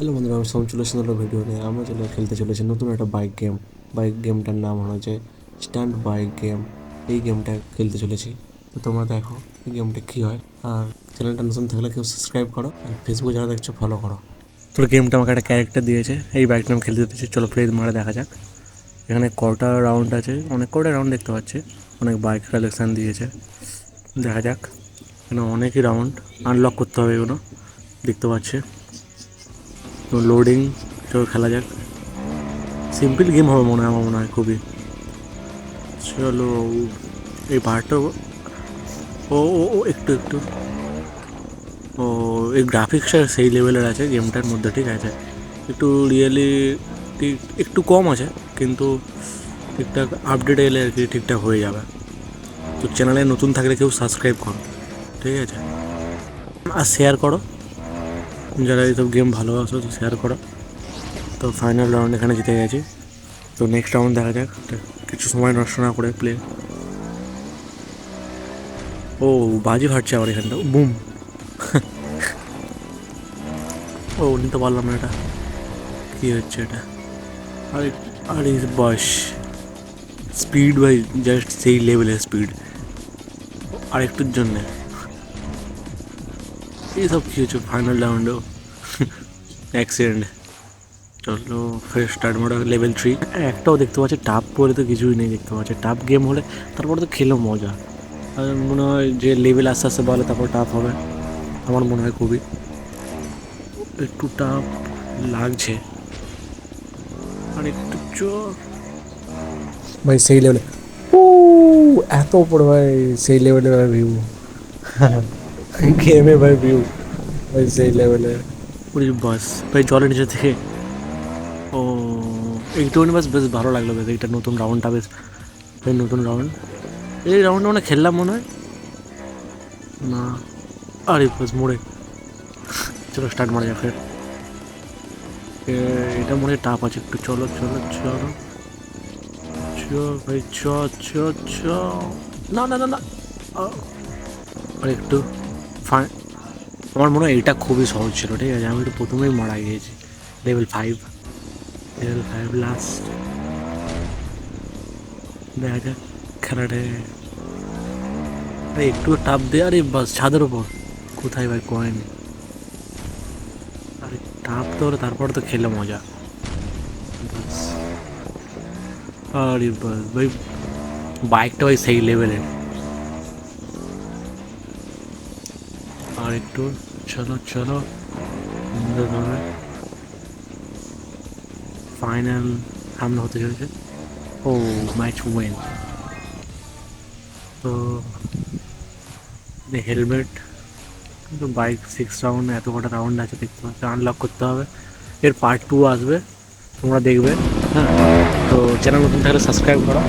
Hello বন্ধুরা, আমি সোম চলে এসেছি ভিডিও নিয়ে। আমরা খেলতে চলেছি নতুন একটা বাইক গেম। বাইক গেমটার নাম হচ্ছে স্ট্যান্ড বাইক গেম। এই গেমটা খেলতে চলেছি। তো তোমরা দেখো এই গেমটা কী হয়। আর চ্যানেলটা নতুন থাকলে কেউ সাবস্ক্রাইব করো, আর ফেসবুকে যারা দেখছো ফলো করো। তো গেমটা আমাকে একটা ক্যারেক্টার দিয়েছে, এই বাইকটা আমি খেলতে দিচ্ছি। চলো প্লে মারে দেখা যাক। এখানে কটা রাউন্ড আছে, অনেক কটা রাউন্ড দেখতে পাচ্ছি। অনেক বাইক কালেকশান দিয়েছে, দেখা যাক। এখানে অনেকই রাউন্ড আনলক করতে হবে, এগুলো দেখতে পাচ্ছি। তো লোডিং, চলো খেলা যাক। সিম্পল গেম হবে মনে হয়, আমার মনে হয় খুবই। চলো এই পার্টটা ও ও ও একটু একটু ও এই গ্রাফিক্সটা সেই লেভেলের আছে গেমটার মধ্যে, ঠিক আছে। একটু ঠিক একটু কম আছে, কিন্তু ঠিকঠাক আপডেট এলে আর কি ঠিকঠাক হয়ে যাবে। তো চ্যানেলে নতুন থাকলে কেউ সাবস্ক্রাইব করো, ঠিক আছে। আর শেয়ার করো, যারা এইসব গেম ভালোবাসো তো শেয়ার করো। তো ফাইনাল রাউন্ড এখানে জিতে গেছি। তো নেক্সট রাউন্ড দেখা যাক, কিছু সময় নষ্ট না করে প্লে। ও বাজি ফাটছে আবার এখানটা, বুম। ও নিতে পারলাম না, এটা কী হচ্ছে এটা? আরে আরে বয়স স্পিড বাই জাস্ট সেই লেভেলের স্পিড আরেকটুর জন্যে। এইসব কী হচ্ছে ফাইনাল রাউন্ডেও? অ্যাক্সিডেন্ট। চলো ফের স্টার্ট মোড লেভেল 3। একটাও দেখতে পাচ্ছি টাপ করে তো কিছুই নেই দেখতে পাচ্ছি। টাপ গেম হলে তারপরে তো খেলেও মজা। আর মনে হয় যে লেভেল আস্তে আস্তে বলে তারপর টাপ হবে, আমার মনে হয় খুবই একটু টাপ লাগছে। আর একটু ভাই সেই লেভেলে, ও এত উপরে ভাই, সেই লেভেলে ভাই ভিউ। গেমে ভাই ভিউ ভাই সেই লেভেলে। ওই বাস ভাই জলের নিচে থেকে, ও একটুখানি বাস বেশ ভালো লাগলো। বেশ এইটা নতুন রাউন্ডটা, বেশ এই নতুন রাউন্ড। এই রাউন্ডটা মানে খেললাম মনে হয় না। আরে বাস মোড়ে, চলো স্টার্ট মারা যাক ফের। এটা মনে হয় টাপ আছে একটু। চলো চলো চলো ভাই, চ চ চ না না না না। আর একটু ফাইন। আমার মনে হয় এটা খুবই সহজ ছিল, ঠিক আছে। আমি তো প্রথমেই মারা গিয়েছি। Level 5, level 5 last. দেখা যাক খেলাটা। আরে একটু টাপ দে, আরে বাস ছাদের ওপর কোথায় ভাই কয়েন? আরে টাপ তো হলো, তারপর তো খেলে মজা। বাস আরে বাস ভাই, বাইকটা ভাই সেই লেভেলের। আর একটু চলো চলো, ফাইনাল সামনে হতে চলেছে। ও ম্যাচ উইন। তো হেলমেট, কিন্তু বাইক 6 রাউন্ড, এত কটা রাউন্ড আছে দেখতে পাচ্ছি। আনলক করতে হবে, এর পার্ট 2 আসবে, তোমরা দেখবে। হ্যাঁ, তো চ্যানেল নতুন থাকলে সাবস্ক্রাইব করো,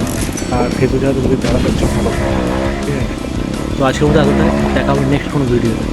আর ফেসবুকে যদি যারা দেখছো ফলো করো, ঠিক আছে। তো আজকের মধ্যে এতটাই, দেখা হবে নেক্সট কোনো ভিডিওতে।